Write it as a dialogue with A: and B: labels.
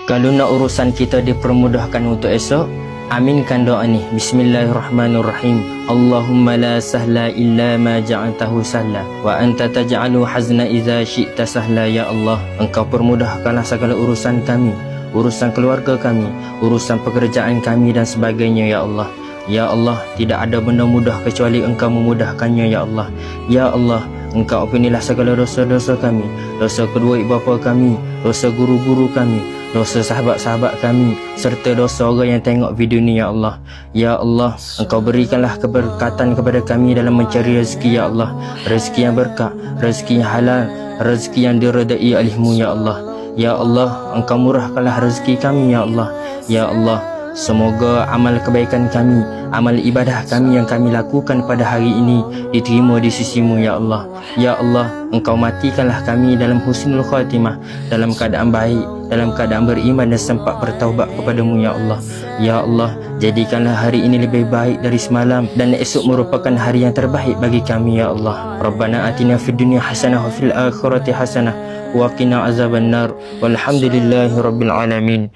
A: Kalau nak urusan kita dipermudahkan untuk esok, aminkan doa ni. Bismillahirrahmanirrahim. Allahumma la sahla illa ma ja'altahu sahla wa anta taj'alu hazna idza syi'ta sahla. Ya Allah, Engkau permudahkanlah segala urusan kami, urusan keluarga kami, urusan pekerjaan kami dan sebagainya. Ya Allah, ya Allah, tidak ada benda mudah kecuali Engkau memudahkannya. Ya Allah, ya Allah, Engkau ampunilah segala dosa-dosa kami, dosa kedua ibu bapa kami, dosa guru-guru kami, dosa sahabat-sahabat kami, serta dosa orang yang tengok video ni. Ya Allah, ya Allah, Engkau berikanlah keberkatan kepada kami dalam mencari rezeki. Ya Allah, rezeki yang berkah, rezeki yang halal, rezeki yang diredai oleh-Mu. Ya Allah, ya Allah, Engkau murahkanlah rezeki kami. Ya Allah, ya Allah, semoga amal kebaikan kami, amal ibadah kami yang kami lakukan pada hari ini diterima di sisi-Mu. Ya Allah, ya Allah, Engkau matikanlah kami dalam husnul khatimah, dalam keadaan baik, dalam keadaan beriman dan sempat bertaubat kepada-Mu. Ya Allah, ya Allah, jadikanlah hari ini lebih baik dari semalam dan esok merupakan hari yang terbaik bagi kami. Ya Allah, Rabbana atina fid dunya hasanah wa fil akhirati hasanah wa qina azabannar walhamdulillahi rabbil alamin.